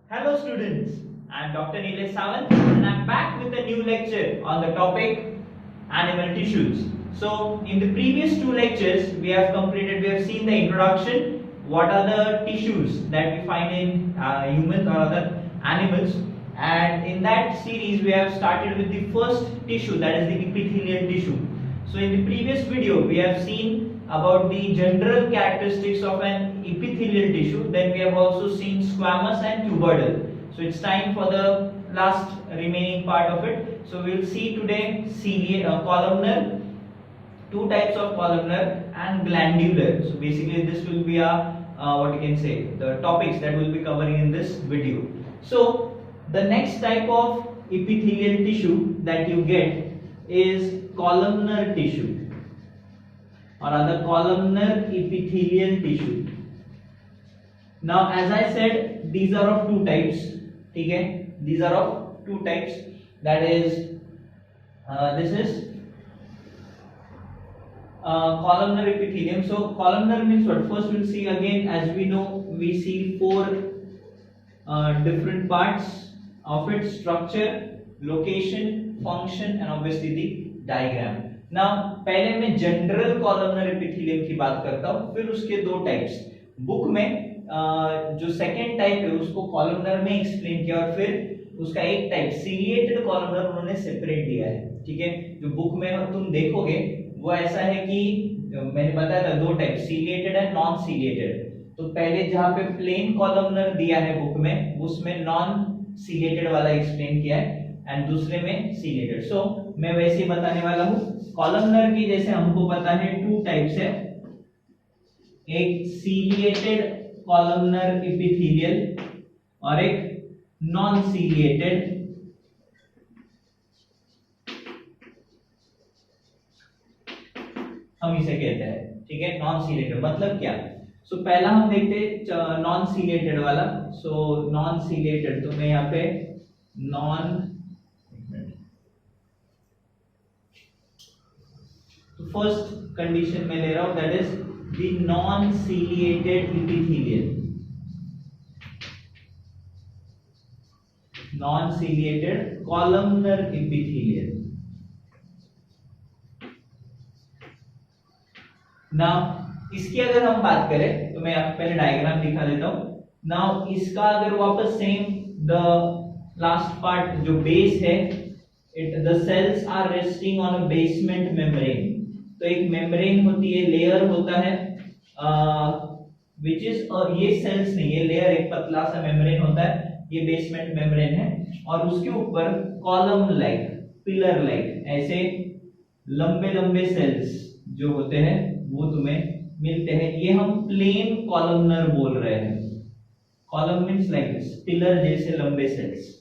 Hello students, I am Dr. Nilesh Sawant and I am back with a new lecture on the topic animal tissues. So in the previous two lectures we have seen the introduction, what are the tissues that we find in humans or other animals, and in that series we have started with the first tissue, that is the epithelial tissue. So in the previous video we have seen about the general characteristics of an epithelial tissue, then we have also seen squamous and cuboidal. So it's time for the last remaining part of it. So we will see today columnar, two types of columnar and glandular. So basically this will be the topics that we'll be covering in this video. So the next type of epithelial tissue that you get is columnar tissue or other columnar epithelial tissue. Now as I said, these are of two types. Okay, these are of two types, that is this is columnar epithelium. So columnar means what? First we'll see again, as we know, we see four different parts of its structure, location, function and obviously the diagram. Now पहले मैं general columnar epithelium की बात करता हूँ, फिर उसके दो types book में जो सेकेंड टाइप है उसको कॉलमनर में एक्सप्लेन किया और फिर उसका एक टाइप सीलिएटेड कॉलमनर उन्होंने सेपरेट दिया है. ठीक है, जो बुक में तुम देखोगे वो ऐसा है कि मैंने बताया था दो type, ciliated and non ciliated. तो पहले जहाँ पे प्लेन कॉलमनर दिया है बुक में उसमें नॉन सीलिएटेड वाला एक्सप्लेन किया है एंड दूसरे में सीलिएटेड. सो मैं वैसे ही बताने वाला हूँ. कॉलमनर की जैसे हमको पता है टू टाइप्स है, एक सीलिएटेड कॉलमनर एपिथेलियल और एक नॉन सीलिएटेड हम इसे कहते हैं. ठीक है, नॉन सीलिएटेड मतलब क्या? सो पहला हम देखते नॉन सीलिएटेड वाला. सो नॉन सीलिएटेड, तो मैं यहाँ पे नॉन, तो फर्स्ट कंडीशन में ले रहा हूं, that is the non ciliated epithelial. Non ciliated columnar epithelial. Now इसकी अगर हम बात करें तो मैं आपको पहले डायग्राम दिखा देता हूं. नाउ इसका अगर वापस सेम द लास्ट पार्ट जो बेस है, it the cells are resting on a basement membrane. तो एक मेम्ब्रेन होती है, लेयर होता है विच इज, और ये सेल्स नहीं, ये लेयर एक पतला सा मेम्ब्रेन होता है, ये बेसमेंट मेम्ब्रेन है और उसके ऊपर कॉलम लाइक, पिलर लाइक ऐसे लंबे लंबे सेल्स जो होते हैं वो तुम्हें मिलते हैं. ये हम प्लेन कॉलमनर बोल रहे हैं. Column means like this, pillar जैसे लंबे सेल्स.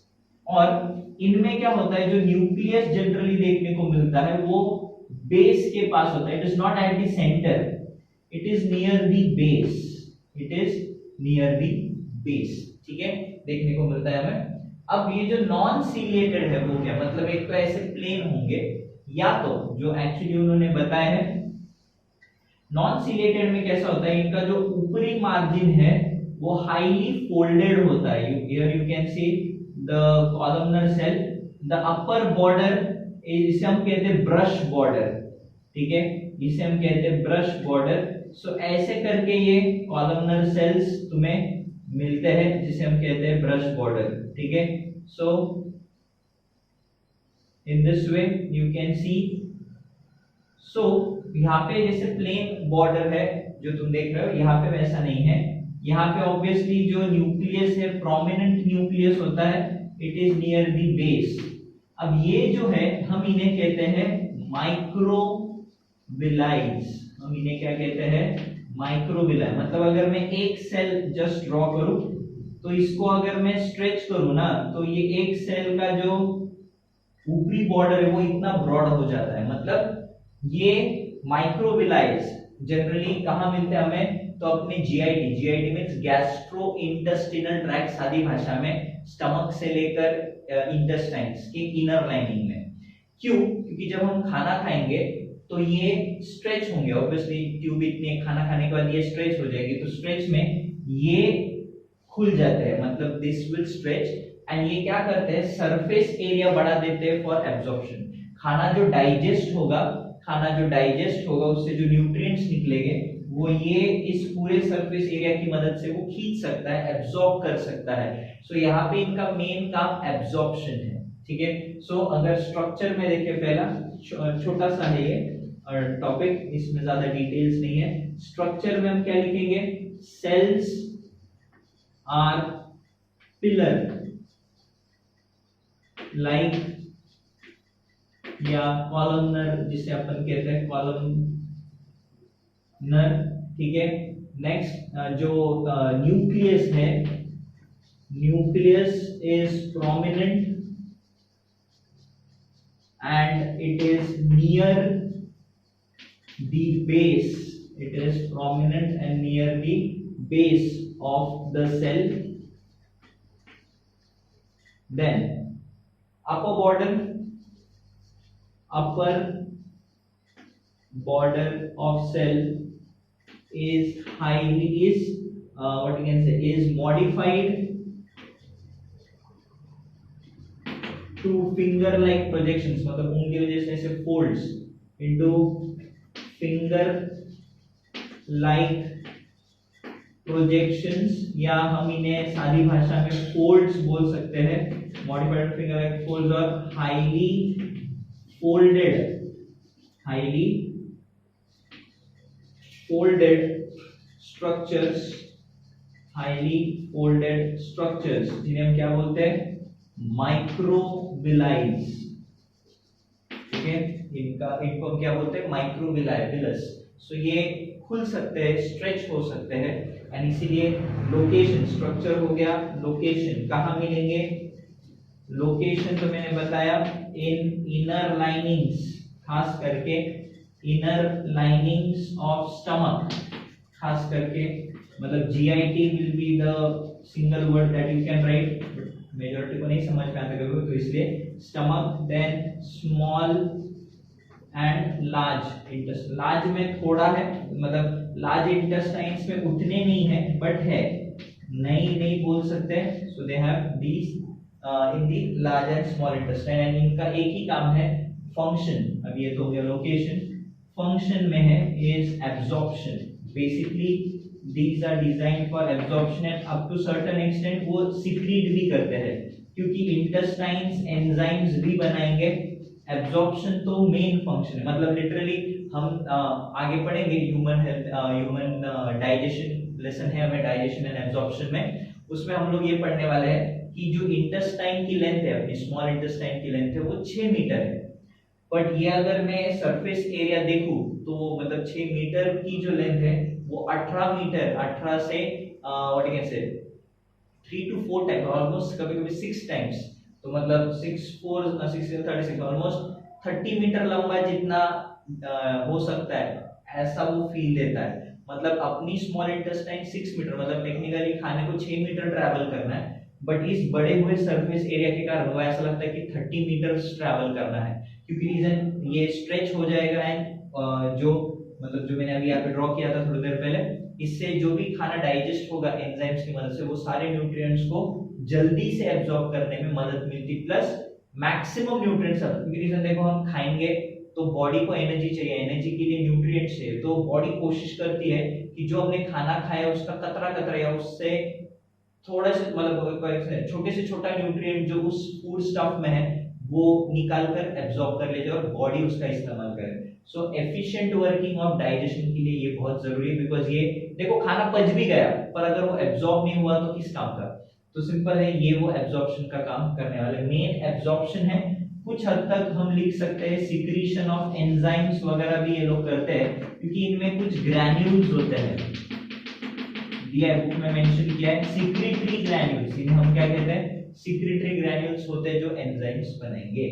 और इनमें क्या होता है, जो न्यूक्लियस जनरली देखने को मिलता है वो बेस के पास होता है. It is not at the centre, it is near the base. It is near the base. ठीक है, देखने को मिलता है हमें. अब ये जो नॉन सीलिएटेड है वो क्या मतलब, एक तो ऐसे प्लेन होंगे या तो जो एक्चुअली उन्होंने बताया है नॉन सीलिएटेड में कैसा होता है, इनका जो ऊपरी मार्जिन है वो हाईली फोल्डेड होता है. Here you can see the columnar cell, the upper border इसे हम कहते हैं ब्रश बॉर्डर. ठीक है, इसे हम कहते हैं ब्रश बॉर्डर. सो ऐसे करके ये कॉलमनर सेल्स तुम्हें मिलते हैं जिसे हम कहते हैं ब्रश बॉर्डर. ठीक है, so in this way you can see. So यहाँ पे जैसे प्लेन बॉर्डर है जो तुम देख रहे हो, यहाँ पे वैसा नहीं है. यहाँ पे ऑब्वियसली जो न्यूक्लियस है, प्रोमिनेंट न्यूक्लियस होता है, it is near the base. अब ये जो है हम इन्हें कहते हैं माइक्रोविलाइज. हम इन्हें क्या कहते हैं, माइक्रोविलाई. मतलब अगर मैं एक सेल जस्ट ड्रॉ करूं तो इसको अगर मैं स्ट्रेच करूं ना, तो ये एक सेल का जो ऊपरी बॉर्डर है वो इतना ब्रॉड हो जाता है. मतलब ये माइक्रोविलाइज जनरली कहां मिलते हैं हमें, तो अपने GIT. GIT means gastro intestinal tract, सादी भाषा में स्टमक से लेकर इंटेस्टाइन्स की इनर लाइनिंग में. क्यों? क्योंकि जब हम खाना खाएंगे तो ये स्ट्रेच होंगे. ऑब्वियसली ट्यूब इतनी खाना खाने के बाद ये स्ट्रेच हो जाएगी, तो स्ट्रेच में ये खुल जाते हैं, मतलब दिस विल स्ट्रेच एंड ये क्या करते हैं, सरफेस एरिया बढ़ा देते हैं फॉर एब्जॉर्प्शन। खाना जो डाइजेस्ट होगा उससे जो न्यूट्रिएंट्स निकलेंगे वो ये इस पूरे सरफेस एरिया की मदद से वो खींच सकता है, एब्जॉर्ब कर सकता है। सो यहाँ पे इनका मेन काम एब्जॉर्प्शन है, ठीक है। सो अगर स्ट्रक्चर में देखें, पहला छोटा सा है ये टॉपिक, इसमें ज्यादा डिटेल्स नहीं है। स्ट्रक्चर में हम क्या लिखेंगे, सेल्स आर पिलर लाइक या कॉलमनर, जिसे अपन कहते हैं कॉलमनर, ठीक है। नेक्स्ट जो न्यूक्लियस है, nucleus is prominent and it is near the base, it is prominent and near the base of the cell. Then upper border of cell is what you can say is modified to finger like projections, मतलब उनकी वजह से ऐसे folds into finger like projections, या हम इन्हें सादी भाषा में folds बोल सकते हैं। modified finger like folds और highly folded structures, जिन्हें हम क्या बोलते हैं, माइक्रोविलाइज, ठीक है। इनको हम क्या बोलते हैं, माइक्रोविलाइज। सो ये खुल सकते हैं, स्ट्रेच हो सकते हैं, एंड इसीलिए लोकेशन, स्ट्रक्चर हो गया, लोकेशन कहाँ मिलेंगे, लोकेशन तो मैंने बताया इन इनर लाइनिंग्स, खास करके इनर लाइनिंग्स ऑफ स्टमक, खास करके मतलब GIT will be the single word that you can write, majority को नहीं समझ में आता कभी, तो इसलिए stomach, then small and large intestine. Large में थोड़ा है, मतलब लार्ज इंटेस्टाइन्स में उतने नहीं है, बट है, नहीं बोल सकते। So they have these in the large and small intestine, and इनका एक ही काम है, फंक्शन। अब ये तो हो गया लोकेशन, फंक्शन में है is absorption. Basically these are designed for absorption and up to certain extent वो secrete भी करते हैं, क्योंकि intestines enzymes भी बनाएंगे। absorption तो main function है, मतलब literally हम आगे पढ़ेंगे ह्यूमन डाइजेशन लेसन है हमें, डाइजेशन एंड एब्जॉर्प्शन में, उसमें हम लोग ये पढ़ने वाले हैं कि जो इंटेस्टाइन की लेंथ है, अपनी स्मॉल इंटेस्टाइन की लेंथ है वो 6 मीटर है, बट ये अगर मैं सरफेस एरिया देखूं तो मतलब 6 मीटर की जो लेंथ है वो 18 मीटर, 18 से व्हाट यू कैन से 3 to 4 टाइम्स, ऑलमोस्ट कभी-कभी 6 टाइम्स, तो मतलब 6 4 6 36, ऑलमोस्ट 30 मीटर लंबा जितना हो सकता है, ऐसा वो फील देता है। मतलब अपनी स्मॉल इंटेस्टाइन 6 मीटर, मतलब टेक्निकली खाने को 6 मीटर ट्रैवल करना है, बट इस बड़े हुए सरफेस एरिया के कारण वो ऐसा लगता है कि 30 मीटर ट्रैवल करना है, क्योंकि रीजन ये स्ट्रेच हो जाएगा एंड जो मतलब जो मैंने अभी यहाँ पे ड्रॉ किया था थोड़ी देर पहले, इससे जो भी खाना डाइजेस्ट होगा एंजाइम्स की मदद से, वो सारे न्यूट्रिएंट्स को जल्दी से एब्जॉर्ब करने में मदद मिलती, प्लस मैक्सिमम न्यूट्रिएंट्स। क्योंकि रीजन देखो, हम खाएंगे तो बॉडी को एनर्जी चाहिए, एनर्जी के लिए न्यूट्रिएंट्स चाहिए, तो बॉडी कोशिश करती है कि जो हमने खाना खाया उसका कतरा या उससे थोड़ा सा मतलब छोटे से छोटा न्यूट्रिएंट जो उस फूड स्टफ में है वो निकाल कर एब्जॉर्ब कर ले जाए और बॉडी उसका इस्तेमाल करे। सो एफिशिएंट वर्किंग ऑफ डाइजेशन के लिए ये बहुत जरूरी है, बिकॉज ये देखो खाना पच भी गया पर अगर वो एब्जॉर्ब नहीं हुआ तो किस काम का, तो सिंपल है, ये वो एब्जॉर्प्शन का काम करने वाले मेन एब्जॉर्प्शन है। कुछ हद तक हम लिख सकते हैं सिक्रीशन ऑफ एंजाइम्स वगैरह भी ये लोग करते हैं, क्योंकि इनमें कुछ ग्रैन्यूल्स होते हैं, दिया है बुक में मेंशन किया है, सिक्रीटरी ग्रैन्यूल्स, इन्हें हम क्या कहते हैं, सिक्रीटरी ग्रैन्यूल्स होते हैं जो एंजाइम्स बनाएंगे।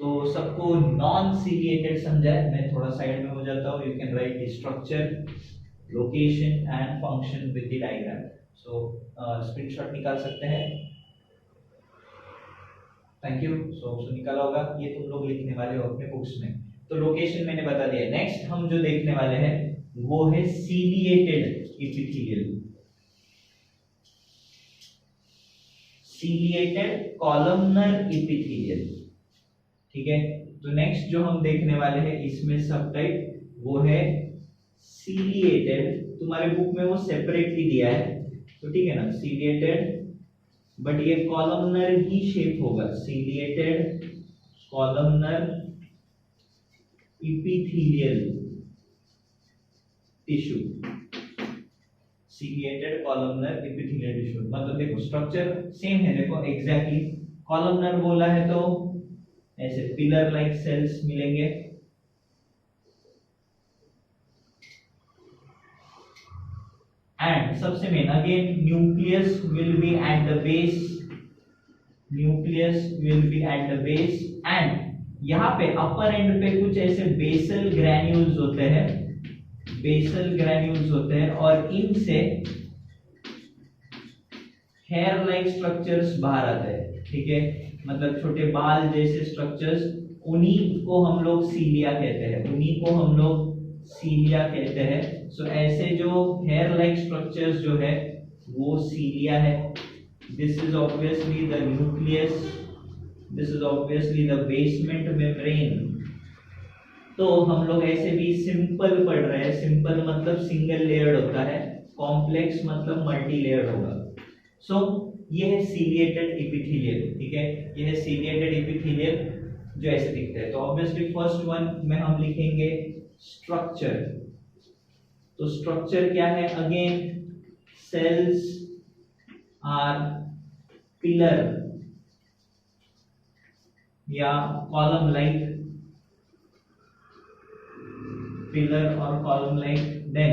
तो सबको नॉन सीलिएटेड समझा है, मैं थोड़ा साइड में हो जाता हूं, you can right the structure, location and function with the diagram. So screenshot निकाल सकते हैं, थैंक यू। सो निकाला होगा, ये तुम लोग लिखने वाले हो अपने बुक्स में। तो लोकेशन मैंने बता दिया। नेक्स्ट हम जो देखने वाले हैं वो है ciliated epithelial. Ciliated columnar epithelial. ठीक है, तो नेक्स्ट जो हम देखने वाले हैं इसमें सब टाइप वो है सीलिएटेड। तुम्हारे बुक में वो सेपरेटली दिया है, तो ठीक है ना, सीलिएटेड बट ये कॉलमनर ही शेप होगा, ciliated columnar epithelial tissue, ciliated columnar epithelial tissue. मतलब देखो स्ट्रक्चर सेम है, देखो एग्जैक्टली कॉलमनर बोला है तो ऐसे पिलर लाइक सेल्स मिलेंगे, एंड सबसे main again nucleus will be at the base, nucleus will be at the base, and यहाँ पे अपर एंड पे कुछ ऐसे बेसल ग्रैन्यूल्स होते हैं, बेसल ग्रैन्यूल्स होते हैं, और इनसे हेयर लाइक स्ट्रक्चर्स बाहर आते हैं। ठीक है, मतलब छोटे बाल जैसे स्ट्रक्चर्स, उन्हीं को हम लोग सीलिया कहते हैं, उन्हीं को हम लोग सीलिया कहते हैं। सो ऐसे जो हेयर लाइक स्ट्रक्चर्स जो है वो सीलिया है। This is obviously the nucleus, this is obviously the basement membrane. तो हम लोग ऐसे भी सिंपल पढ़ रहे हैं, सिंपल मतलब सिंगल लेयर्ड होता है, कॉम्प्लेक्स मतलब मल्टी लेयर्ड होगा। सो ये है सीलिएटेड एपिथेलियल। ठीक है, ये है सीलिएटेड एपिथेलियल जो ऐसे दिखता है। तो ऑब्वियसली फर्स्ट वन में हम लिखेंगे स्ट्रक्चर। तो स्ट्रक्चर क्या है, अगेन सेल्स आर पिलर या कॉलम लाइक, पिलर और कॉलम लाइक। देन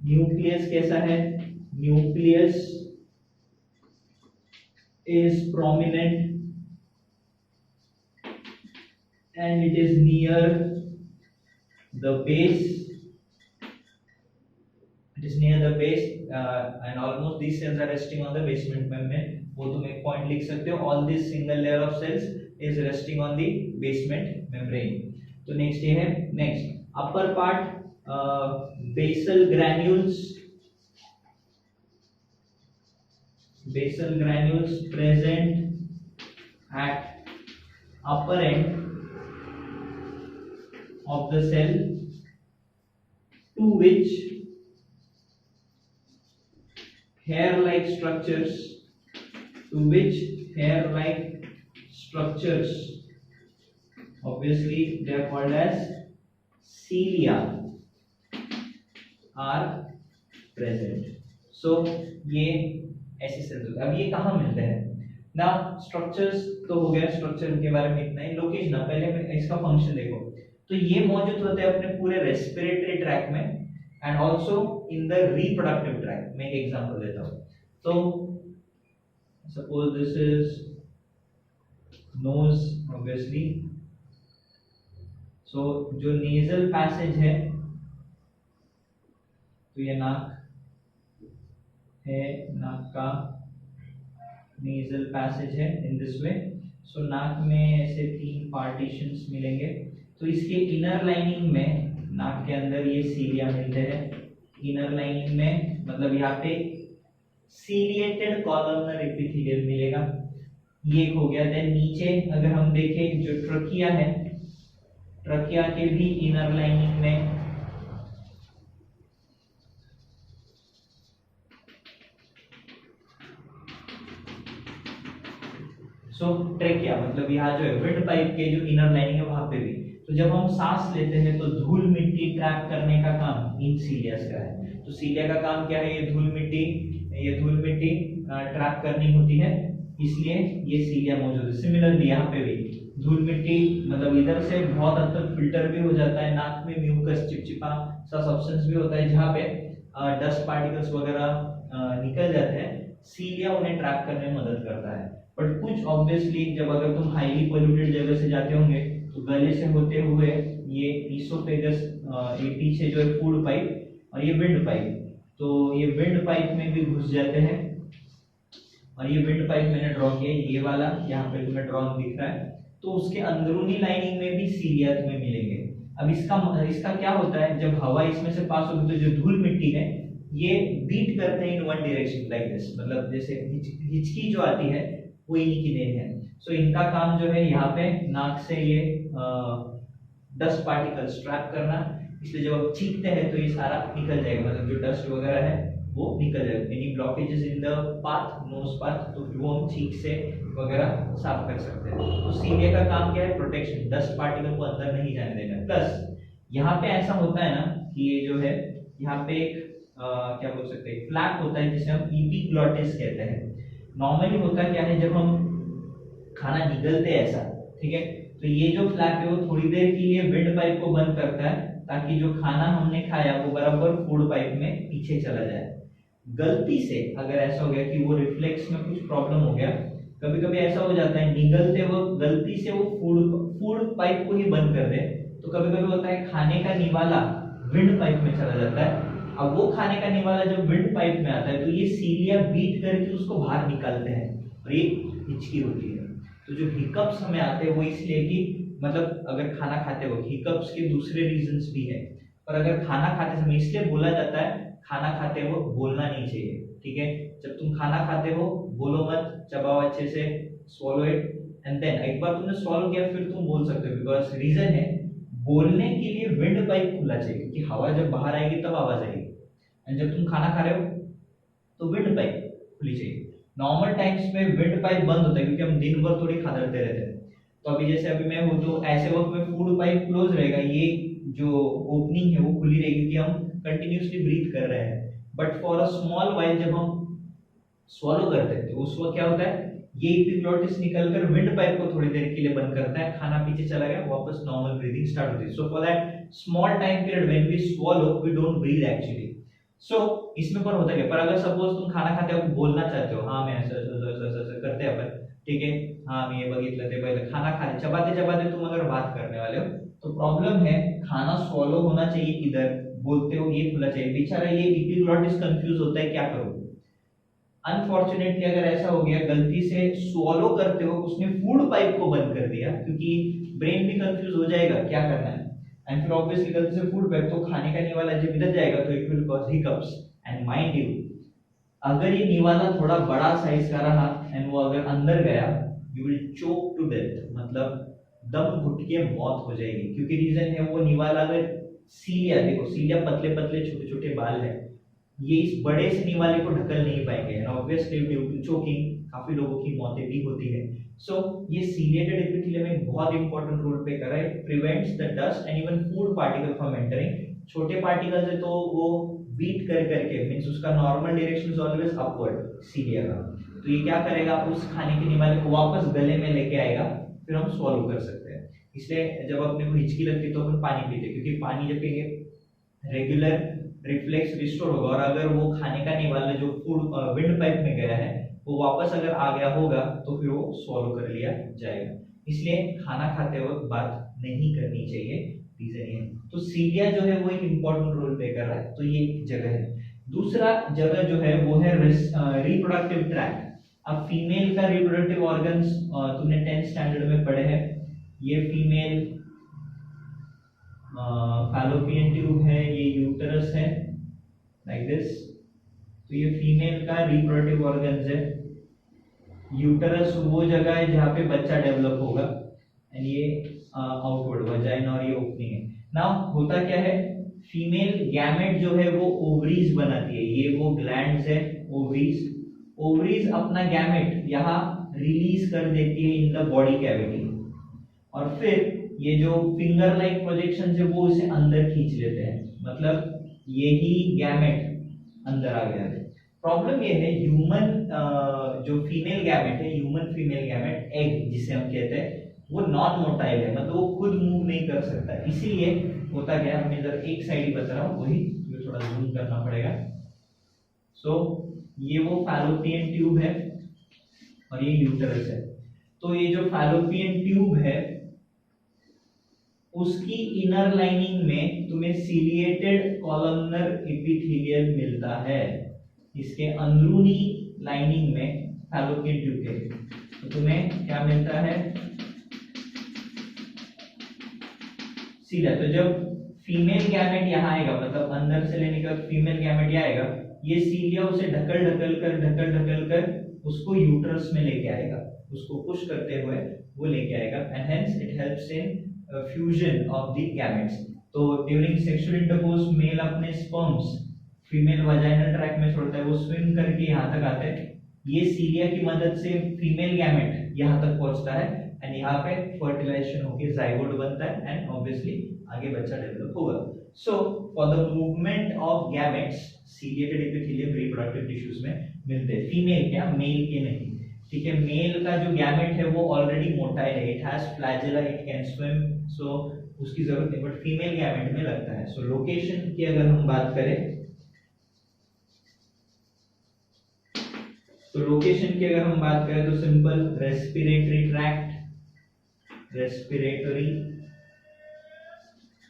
न्यूक्लियस कैसा है, nucleus is prominent and it is near the base, it is near the base and almost these cells are resting on the basement membrane। वो तुम एक point लिख सकते हो, all this single layer of cells is resting on the basement membrane। तो next ये है, next upper part basal granules, basal granules present at upper end of the cell, to which hair-like structures, to which hair-like structures, obviously they are called as cilia, are present। so ये ऐसे sales. अब ये कहाँ मिलते हैं ना, structures तो हो गया, स्ट्रक्चर के बारे में इतना ही। लोकेशन ना, पहले में इसका फंक्शन देखो। तो ये मौजूद होते हैं अपने पूरे रेस्पिरेटरी ट्रैक में and also in the reproductive tract. मैं एक एग्जांपल देता हूँ। तो suppose this is nose, obviously. So जो नेजल पैसेज है, तो ये नाक है, नाक का नेजल पैसेज है इन दिस वे। सो नाक में ऐसे 3 पार्टीशंस मिलेंगे। तो इसके इनर लाइनिंग में, नाक के अंदर ये सीलिया मिलते हैं, इनर लाइनिंग में मतलब यहाँ पे सीलिएटेड कॉलमनर एपिथेलियल मिलेगा, ये हो गया। देन नीचे अगर हम देखें जो ट्रकिया है, ट्रकिया के भी इनर लाइनिंग में ट्रेकिया मतलब यहाँ जो है विंड पाइप के जो इनर लाइनिंग है वहां पे भी। तो जब हम सांस लेते हैं तो धूल मिट्टी ट्रैप करने का काम इन सीलिया का है। तो सीलिया का काम क्या है, ये धूल मिट्टी ट्रैप करनी होती है, इसलिए ये सीलिया मौजूद है। सिमिलरली यहाँ पे भी धूल मिट्टी मतलब इधर से बहुत हद तक फिल्टर भी हो जाता है, नाक में म्यूकस चिपचिपा सा सब्सटेंस भी होता है जहाँ पे डस्ट पार्टिकल्स वगैरह निकल जाते हैं, सीलिया उन्हें ट्रैप करने में मदद करता है। बट कुछ ऑब्वियसली जब अगर तुम हाईली पोल्यूटेड जगह से जाते होंगे तो गले से होते हुए ये ईसोफेगस, ये पीछे जो है फूड पाइप और ये विंड पाइप, तो ये विंड पाइप में भी घुस जाते हैं। और ये विंड पाइप मैंने ड्रॉ किया, ये वाला यहाँ पे तुम्हें ड्रॉ दिख रहा है। तो उसके अंदरूनी लाइनिंग में भी सीलिया तुम्हें मिलेंगे। अब इसका क्या होता है, जब हवा इसमें से पास होगी तो जो धूल मिट्टी है ये बीट करते हैं in one direction like this, मतलब जैसे हिचकी जो आती है वो इन्हीं की देन है। सो इनका काम जो है यहाँ पे नाक से ये डस्ट पार्टिकल्स ट्रैप करना, इसलिए जब आप छींकते हैं तो ये सारा निकल जाएगा, मतलब जो डस्ट वगैरह है वो निकल जाएगा। Any blockages in the path, nose path, तो वो हम छींक से वगैरह साफ कर सकते हैं। तो सीलिया का काम क्या है? प्रोटेक्शन, डस्ट पार्टिकल को अंदर नहीं जाने देना। प्लस यहाँ पे ऐसा होता है ना कि ये जो है यहाँ पे एक क्या बोल सकते हैं, फ्लैप होता है जिसे हम इपिग्लॉटिस कहते हैं। नॉर्मली होता क्या है, जब हम खाना निगलते हैं ऐसा, ठीक है, तो ये जो फ्लैप है वो थोड़ी देर के लिए विंड पाइप को बंद करता है ताकि जो खाना हमने खाया वो बराबर फूड पाइप में पीछे चला जाए। गलती से अगर ऐसा हो गया कि वो रिफ्लेक्स में कुछ प्रॉब्लम हो गया, कभी कभी ऐसा हो जाता है निगलते वो गलती से वो फूड पाइप को ही बंद कर दे, तो कभी कभी होता है खाने का निवाला विंड पाइप में चला जाता है। अब वो खाने का निवाला जब विंड पाइप में आता है तो ये सीलिया बीट करके उसको बाहर निकालते हैं और ये हिचकी होती है। तो जो हिकअप्स हमें आते हैं वो इसलिए कि मतलब अगर खाना खाते हो, हिकअप्स के दूसरे रीजंस भी है, पर अगर खाना खाते समय इसलिए बोला जाता है खाना खाते हो बोलना नहीं चाहिए, ठीक है। जब तुम खाना खाते हो बोलो मत, चबाओ अच्छे से, swallow it and then एक बार तुमने swallow किया फिर तुम बोल सकते हो, बिकॉज रीजन है बोलने के लिए विंड पाइप खुला चाहिए क्योंकि हवा जब बाहर आएगी तब आवाज आएगी, एंड जब तुम खाना खा रहे हो तो विंड पाइप खुली चाहिए। नॉर्मल टाइम्स में विंड पाइप बंद होता है क्योंकि हम दिन भर थोड़ी खाते रहते हैं। तो अभी जैसे अभी मैं हूँ तो ऐसे वक्त में फूड पाइप क्लोज रहेगा, ये जो ओपनिंग है वो खुली रहेगी क्योंकि हम कंटिन्यूअसली ब्रीथ कर रहे हैं। But for a small while जब हम swallow करते हैं तो उस वक्त क्या होता है, ये एपिग्लॉटिस निकलकर विंड पाइप को थोड़ी देर के लिए बंद करता है, खाना पीछे चला गया, वापस नॉर्मल ब्रीदिंग स्टार्ट होती है। So for that small time period when we swallow we don't breathe actually. So इसमें पर होता है, पर अगर सपोज तुम खाना खाते हो बोलना चाहते हो, हाँ मैं ऐसा ऐसा करते हैं अपन, ठीक है, हाँ मैं ये बघितलं ते पहले खाना खाते चबाते चबाते तुम अगर बात करने वाले हो तो प्रॉब्लम है, खाना swallow होना चाहिए इधर, बोलते हो ये खुला चाहिए, बेचारा ये एपिग्लॉटिस कंफ्यूज होता है क्या करूं। अनफॉर्चुनेटली अगर ऐसा हो गया गलती से swallow करते हो उसने फूड पाइप को बंद कर दिया, क्योंकि ब्रेन भी कंफ्यूज हो जाएगा क्या करना है, एंड फिर ऑब्वियसली गलती से फूड पाइप, तो खाने का निवाला जब इधर जाएगा तो it will cause hiccups. And mind you अगर ये निवाला थोड़ा बड़ा साइज का रहा एंड वो अगर अंदर गया you will choke to death, मतलब दम घुट के मौत हो जाएगी, क्योंकि रीजन है वो निवाला अगर सीलिया, देखो सीलिया पतले पतले छोटे छोटे बाल है, ये इस बड़े से निवाले को ढकल नहीं पाएंगे and obviously due to choking काफी लोगों की मौतें भी होती है। सो ये सीलिएटेड एपिथेलियम एक बहुत इंपॉर्टेंट रोल प्ले कर रहा है, prevents the dust and even food particle from entering. छोटे पार्टिकल्स है तो वो बीट कर करके मींस उसका normal direction is always upward cilia का, तो ये क्या करेगा उस खाने के निवाले को वापस गले में लेके आएगा, फिर हम swallow कर सकते हैं। इसलिए जब अपने को हिचकी लगती है तो अपन पानी पीते हैं, क्योंकि पानी जब पिएंगे रेगुलर रिफ्लेक्स रिस्टोर होगा, और अगर वो खाने का निवाला जो फूड विंड पाइप में गया है वो वापस अगर आ गया होगा तो फिर वो swallow कर लिया जाएगा। इसलिए खाना खाते वक्त बात नहीं करनी चाहिए, रीजन ये। तो सीलिया जो है वो एक इंपॉर्टेंट रोल प्ले कर रहा है, तो ये एक जगह है। दूसरा जगह जो है वो है रिप्रोडक्टिव ट्रैक्ट। अब फीमेल का रिप्रोडक्टिव ऑर्गन्स तुमने 10th स्टैंडर्ड में पढ़े हैं, ये फीमेल फैलोपियन ट्यूब है, ये यूटरस है लाइक दिस, तो ये फीमेल का रिप्रोडक्टिव ऑर्गन्स है। यूटरस वो जगह है जहाँ पे बच्चा डेवलप होगा, एंड ये आउटवर्ड वजाइन और ये ओपनिंग है। नाउ होता क्या है, फीमेल गैमेट जो है वो ओवरीज बनाती है, ये वो ग्लैंड्स है ओवरीज, ओवरीज अपना गैमेट यहाँ रिलीज कर देती है इन द बॉडी कैविटी, और फिर ये जो फिंगर लाइक प्रोजेक्शन है वो इसे अंदर खींच लेते हैं, मतलब यही गैमेट अंदर आ गया है। प्रॉब्लम ये है ह्यूमन जो फीमेल गैमेट है, ह्यूमन फीमेल गैमेट एग जिसे हम कहते हैं, वो नॉन मोटाइल है, मतलब वो खुद मूव नहीं कर सकता, इसीलिए होता क्या है, मैं इधर एक साइड ही बता रहा हूँ, वही मुझे थोड़ा जूम करना पड़ेगा। सो ये वो फैलोपियन ट्यूब है और ये यूटरस है। तो ये जो फैलोपियन ट्यूब है उसकी इनर लाइनिंग में तुम्हें सीलिएटेड कॉलमनर एपिथेलियम मिलता है, इसके अंदरूनी लाइनिंग में फैलोपियन ट्यूब के, तो तुम्हें क्या मिलता है सीलिया। तो जब फीमेल गैमेट यहाँ आएगा, मतलब अंदर से लेने का फीमेल गैमेट यहाँ आएगा, ये सीलिया उसे ढकल ढकल कर उसको यूट्रस में लेके आएगा, उसको पुश करते हुए वो लेके आएगा, and hence it helps in fusion of the gametes. तो ड्यूरिंग सेक्सुअल इंटरकोर्स मेल अपने स्पर्म्स फीमेल वाजाइनल ट्रैक में छोड़ता है, वो स्विम करके यहाँ तक आते हैं, ये सीलिया की मदद से फीमेल गैमेट यहाँ तक पहुँचता है, एंड यहाँ पे फर्टिलाइजेशन होकर जाइगोट बनता है, एंड ऑब्वियसली आगे बच्चा डेवलप होगा। So for the movement of gametes ciliated epithelium reproductive tissues में मिलते हैं, फीमेल क्या, मेल के नहीं, ठीक है। मेल का जो गैमेट है वो ऑलरेडी मोटाइल है, it has flagella, it can swim, so उसकी जरूरत नहीं, बट फीमेल गैमेट में लगता है। सो लोकेशन की अगर हम बात करें, तो लोकेशन की अगर हम बात करें तो simple respiratory tract, respiratory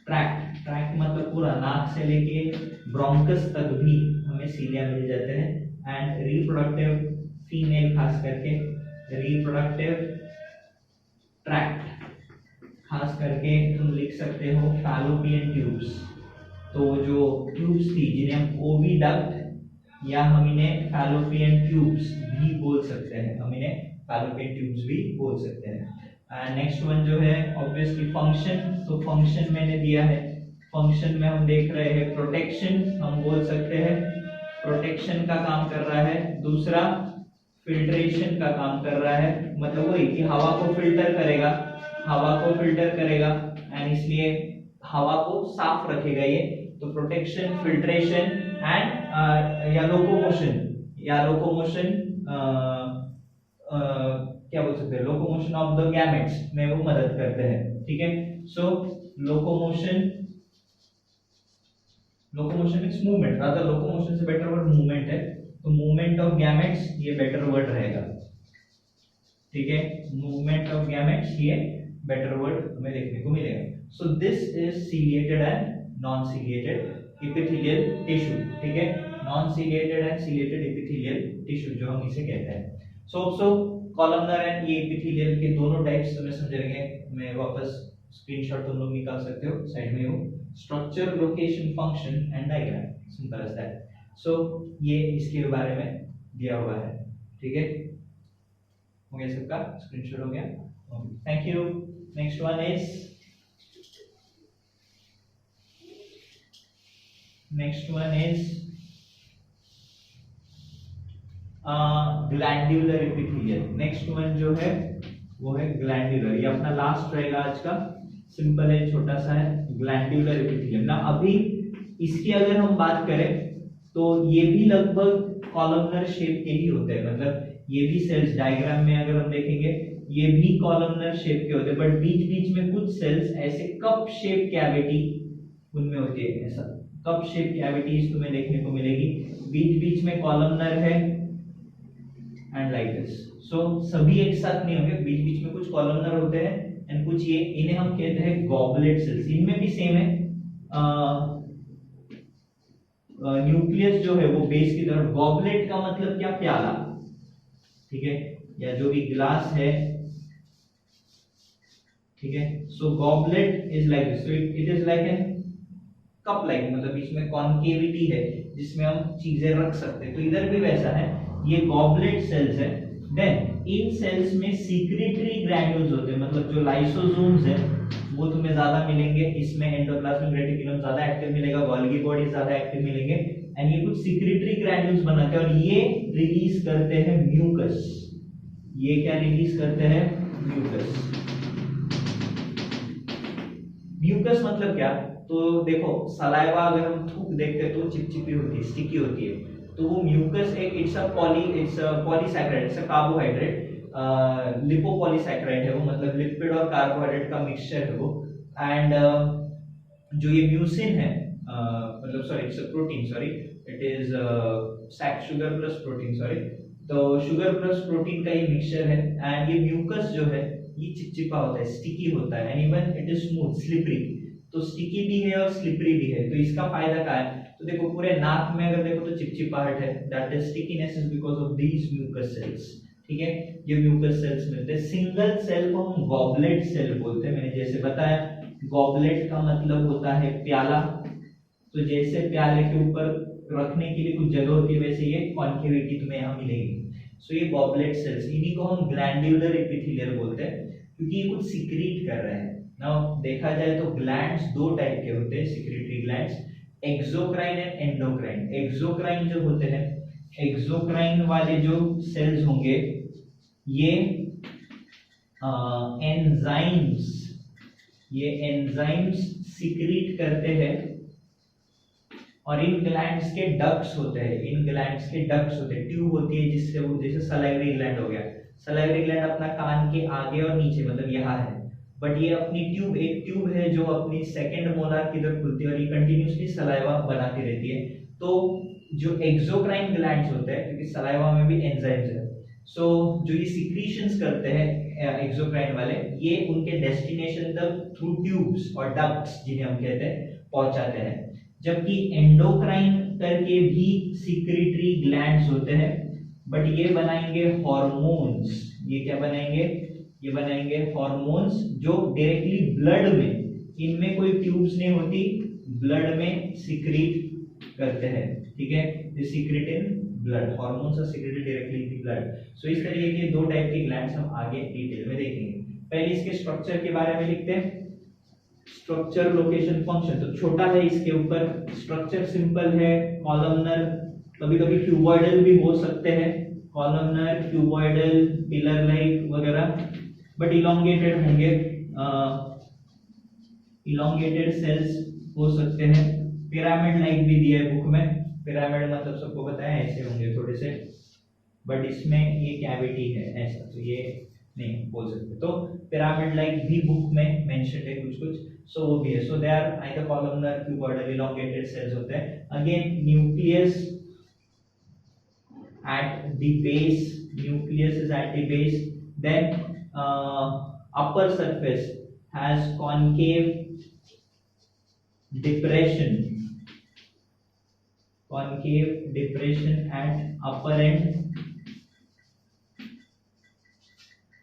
tract, tract मतलब पूरा नाक से लेके ब्रोंकस तक भी हमें सीलिया मिल जाते हैं, एंड रिप्रोडक्टिव फीमेल खास करके रिप्रोडक्टिव ट्रैक्ट खास करके तुम लिख सकते हो फैलोपियन ट्यूब्स। तो जो ट्यूब्स थी जिन्हें हम ओविडक्ट या हम इन्हें फैलोपियन ट्यूब्स भी बोल सकते हैं, हम इन्हें फैलोपियन ट्यूब्स भी बोल सकते हैं। नेक्स्ट वन जो है ऑब्वियसली फंक्शन, तो फंक्शन मैंने दिया है, फंक्शन में हम देख रहे हैं प्रोटेक्शन, हम बोल सकते हैं प्रोटेक्शन का काम कर रहा है। दूसरा फिल्ट्रेशन का काम कर रहा है, मतलब वही कि हवा को फिल्टर करेगा, हवा को फिल्टर करेगा, एंड इसलिए हवा को साफ रखेगा ये। तो प्रोटेक्शन, फिल्ट्रेशन एंड या लोकोमोशन, या लोकोमोशन क्या बोल सकते हैं, लोकोमोशन ऑफ द गैमेट्स में वो मदद करते हैं, ठीक है। So locomotion, locomotion means movement, rather locomotion से बेटर वर्ड मूवमेंट है, तो मूवमेंट ऑफ गैमेट्स ये बेटर वर्ड रहेगा, ठीक है। मूवमेंट ऑफ गैमेट्स ये बेटर वर्ड हमें देखने को मिलेगा। So this is ciliated and non ciliated epithelial tissue, ठीक है। Non ciliated and ciliated epithelial tissue जो हम इसे कहते हैं। सो कॉलमनर एंड ये एपिथेलियल के दोनों टाइप्स तुम्हें समझेंगे, मैं वापस स्क्रीनशॉट तुम लोग निकाल सकते हो साइड में हो, structure, location, function and diagram, simple as that. So ये इसके बारे में दिया हुआ है, ठीक है। हो गया सबका, स्क्रीनशॉट हो गया, thank you. Next one is, next one is glandular epithelial. Next one जो है वो है ग्लैंड्यूलर, ये अपना लास्ट रहेगा आज का, सिंपल है, छोटा सा है, ग्लैंड्यूलर एपिथेलियम ना। अभी इसकी अगर हम बात करें तो ये भी लगभग कॉलमनर शेप के ही होते हैं, मतलब ये भी सेल्स डायग्राम में अगर हम देखेंगे ये भी कॉलमनर शेप के होते हैं, बट बीच बीच में कुछ सेल्स ऐसे कप शेप कैविटी उनमें होती है, ऐसा कप शेप कैविटीज तुम्हें देखने को मिलेगी, बीच बीच में कॉलमनर है एंड लाइक दिस। सो सभी एक साथ नहीं होंगे, बीच बीच में कुछ कॉलमनर होते हैं एंड कुछ ये, इन्हें हम कहते हैं गॉबलेट सेल्स। इनमें भी सेम है, न्यूक्लियस जो है वो बेस की तरफ, गॉबलेट का मतलब क्या, प्याला, ठीक है, या जो भी ग्लास है, ठीक है। So goblet is like this, so it is like an cup like, मतलब बीच में कॉन्केविटी है जिसमें हम चीजें रख सकते हैं, तो इधर भी वैसा है, ये गॉबलेट सेल्स है। देन इन सेल्स में सीक्रेटरी ग्रैन्यूल्स होते हैं, मतलब जो लाइसोसोम्स है वो तुम्हें ज्यादा मिलेंगे, इसमें एंडोप्लाज्मिक रेटिकुलम ज्यादा एक्टिव मिलेगा, गोल्गी बॉडी ज्यादा एक्टिव मिलेंगे, एंड ये कुछ सीक्रेटरी ग्रैन्यूल्स बनाते हैं और ये रिलीज करते हैं म्यूकस। ये क्या रिलीज करते हैं, म्यूकस। म्यूकस मतलब क्या, तो देखो सलाइवा अगर हम थूक देखते हैं तो चिपचिपी होती है, स्टिकी होती है, तो वो म्यूकस एक it's a polysaccharide, it's a carbohydrate, lipopolysaccharide है वो, मतलब लिपिड और कार्बोहाइड्रेट का मिक्सचर है वो। एंड जो ये म्यूसिन है, मतलब sorry it's a protein, sorry it is sugar plus protein, sorry, तो शुगर प्लस प्रोटीन का ये मिक्सचर है, एंड ये म्यूकस जो है ये चिपचिपा होता है, स्टिकी होता है, and even it is smooth, slippery, तो स्टिकी भी है और स्लिपरी भी है। तो इसका फायदा क्या है, तो देखो पूरे नाक में अगर देखो तो चिपचिपाहट है, that is stickiness is because of these mucus cells, ठीक है, ये म्यूकस सेल्स मिलते हैं। सिंगल सेल को हम गॉबलेट सेल बोलते हैं, मैंने जैसे बताया गॉबलेट का मतलब होता है प्याला, तो जैसे प्याले के ऊपर रखने के लिए कुछ जगह होती है वैसे ये कॉन्केविटी तुम्हें यहाँ मिलेगी। सो ये गॉबलेट सेल्स, इन्हीं को हम ग्लैंड्यूलर एपिथेलियल बोलते हैं क्योंकि ये कुछ सीक्रेट कर रहे हैं। नाउ देखा जाए तो ग्लैंड्स दो टाइप के होते हैं secretory glands, exocrine and endocrine. Exocrine जो होते हैं, एक्सोक्राइन वाले जो सेल्स होंगे ये एंजाइम्स, ये एंजाइम्स सीक्रेट करते हैं और इन ग्लैंड्स के डक्ट्स होते हैं, इन ग्लैंड्स के डक्ट्स होते हैं, ट्यूब होती है जिससे वो, जैसे सलाइवरी ग्लैंड हो गया, सलाइवरी ग्लैंड अपना कान के आगे और नीचे मतलब यहाँ है, बट ये अपनी ट्यूब, एक ट्यूब है जो अपनी सेकंड मोलार की तरफ खुलती है और ये कंटिन्यूअसली सलाइवा बनाती रहती है। तो जो एक्सोक्राइन ग्लैंड्स होते हैं, क्योंकि सलाइवा में भी एंजाइम्स है, सो जो ये सिक्रीशंस करते हैं एक्सोक्राइन वाले, ये उनके डेस्टिनेशन तक थ्रू ट्यूब्स और डक्ट्स जिन्हें हम कहते हैं पहुंचाते हैं। जबकि एंडोक्राइन करके भी सिक्रेटरी ग्लैंड्स होते हैं, बट ये बनाएंगे हार्मोन्स। ये क्या बनाएंगे? ये बनाएंगे हार्मोन्स जो डायरेक्टली ब्लड में, इनमें कोई ट्यूब्स नहीं होती, ब्लड में सीक्रेट करते हैं, ठीक है, ये secrete in blood, hormones are secreted directly in blood. So इस तरीके के दो टाइप के ग्लैंड्स हम आगे डिटेल में देखेंगे। पहले इसके स्ट्रक्चर के बारे में लिखते हैं, स्ट्रक्चर, लोकेशन, फंक्शन। तो छोटा है इसके ऊपर, स्ट्रक्चर सिंपल है, कॉलमनर, कभी कभी क्यूबॉइडल भी हो सकते हैं, कॉलमनर, क्यूबॉइडल, पिलर लाइक वगैरह, बट इलोंगेटेड होंगे, इलोंगेटेड सेल्स हो सकते हैं। पिरामिड लाइक भी दिया है बुक में, पिरामिड मतलब सबको पता है ऐसे होंगे थोड़े से, बट इसमें ये कैविटी है ऐसा, तो ये नहीं बोल सकते। तो पिरामिड लाइक भी बुक में मेंशन है कुछ कुछ, सो वो भी है। So they are either columnar, cuboidal, elongated cells होते हैं। Again nucleus at the base, nucleus is at the base, then upper surface has concave depression, concave depression at upper end,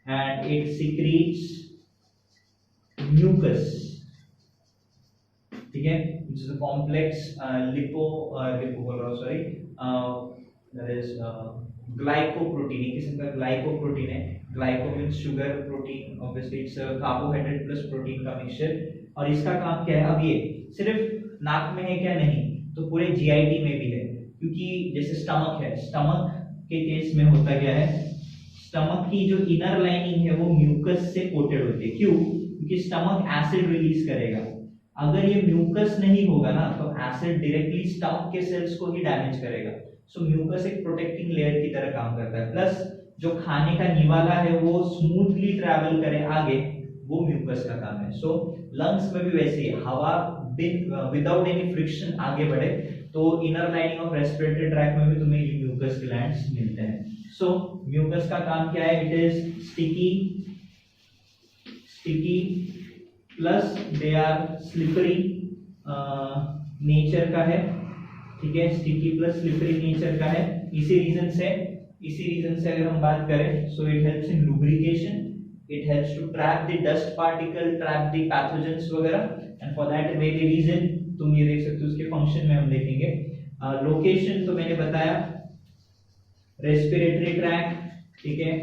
and it secretes mucus, ठीक है, which is a complex lipo बोल रहा हूँ, sorry, that is glycoprotein, एक किस्म का glycoprotein है। glyco means sugar, protein obviously it's a carbohydrate plus protein का मिक्सचर। और इसका काम क्या है? अब ये सिर्फ नाक में है क्या? नहीं, तो पूरे जीआईटी में भी है, क्योंकि जैसे स्टमक है, स्टमक के केस में होता क्या है, स्टमक की जो इनर लाइनिंग है वो म्यूकस से कोटेड होती है। क्यों? क्योंकि स्टमक एसिड रिलीज करेगा। अगर ये म्यूकस नहीं होगा ना, तो एसिड डायरेक्टली स्टमक के सेल्स को ही डैमेज करेगा। सो म्यूकस एक प्रोटेक्टिंग लेयर की तरह काम करता है, प्लस जो खाने का निवाला है वो स्मूथली ट्रैवल करे आगे, वो म्यूकस का काम है। सो लंग्स में भी वैसे ही, हवा विदाउट एनी फ्रिक्शन आगे बढ़े, तो inner lining of respiratory tract में भी तुम्हें ये म्यूकस ग्लैंड्स मिलते हैं। सो म्यूकस का काम क्या है? It is sticky plus they are slippery nature का है, ठीक है, स्टिकी प्लस स्लिपरी नेचर का है। इसी रीजन से अगर हम बात करें, so it helps in lubrication, it helps to trap the dust particle, trap the pathogens वगैरह, and for that very reason तुम ये देख सकते हो, उसके फंक्शन में हम देखेंगे। लोकेशन तो मैंने बताया, रेस्पिरेटरी ट्रैक्ट, ठीक है,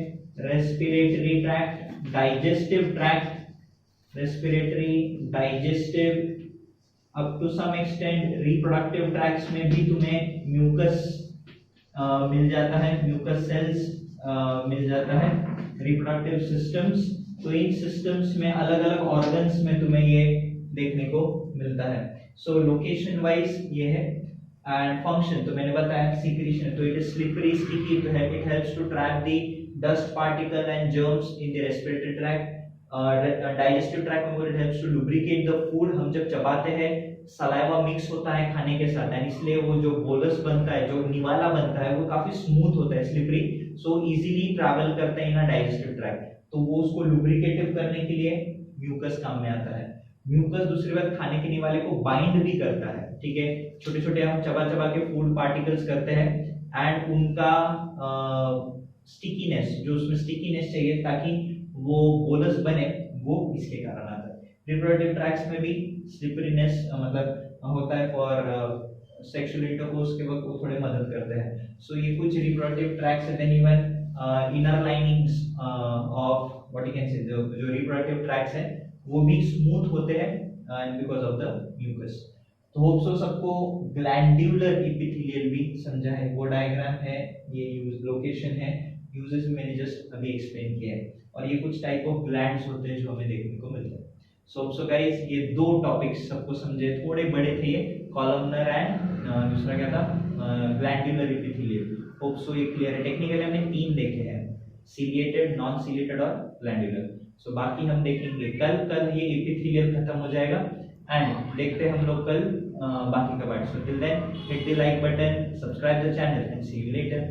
respiratory tract, digestive tract, respiratory, digestive, up to some extent reproductive tracts में भी तुम्हें म्यूकस मिल जाता है, म्यूकस सेल्स मिल जाता है। रिप्रोडक्टिव सिस्टम्स, तो इन सिस्टम्स में अलग अलग ऑर्गन्स में तुम्हें ये देखने को मिलता है। सो लोकेशन वाइज ये है, एंड फंक्शन तो मैंने बताया सीक्रेशन, तो इट इज स्लिपरी, स्टिकी, तो it helps to trap the dust particle and germs in the respiratory tract. Digestive tract में it helps to lubricate the food, हम जब चबाते हैं सलाइवा मिक्स होता है खाने के साथ, एंड इसलिए वो जो बोलस बनता है, जो निवाला बनता है, वो काफी स्मूथ होता है, स्लिपरी, सो इजीली ट्रैवल करता है इन डाइजेस्टिव ट्रैक्ट, तो वो उसको लुब्रिकेटिव करने के लिए म्यूकस काम में आता है। म्यूकस दूसरी बात खाने के निवाले को बाइंड भी करता है, ठीक है, छोटे छोटे हम चबा चबा के फूड पार्टिकल्स करते हैं, एंड उनका स्टिकीनेस, जो उसमें स्टिकीनेस चाहिए ताकि वो बोलस बने, वो इसके कारण आता है। रिप्रोडक्टिव ट्रैक्ट्स में भी स्लिपरीनेस मतलब होता है फॉर सेक्सुअल इंटरकोर्स के वक्त, वो थोड़े मदद करते हैं। सो ये कुछ रिप्रोडक्टिव ट्रैक्ट्स है। Then even inner linings of what you can say जो रिप्रोडक्टिव ट्रैक्ट्स हैं वो भी स्मूथ होते हैं and because of the mucus. तो होप सो सबको ग्लैंड्यूलर एपिथेलियल भी समझा है। वो डायग्राम है, ये यूज लोकेशन है, यूजेस मैंने जस्ट अभी एक्सप्लेन किया है, और ये कुछ टाइप ऑफ ग्लैंड्स होते हैं जो हमें देखने को मिलते हैं। सो गाइस ये दो टॉपिक्स सबको समझे, थोड़े बड़े थे ये, कॉलमनर एंड दूसरा क्या था ग्लैंड्यूलर एपिथेलियल। होप सो ये क्लियर है। टेक्निकली हमने 3 देखे हैं, सिलिएटेड, नॉन सिलिएटेड और ग्लैंड्यूलर। सो बाकी हम देखेंगे कल ये एपिथेलियल खत्म हो जाएगा एंड देखते हैं हम लोग कल बाकी का part. So till then hit the like button, subscribe the channel and see you letter.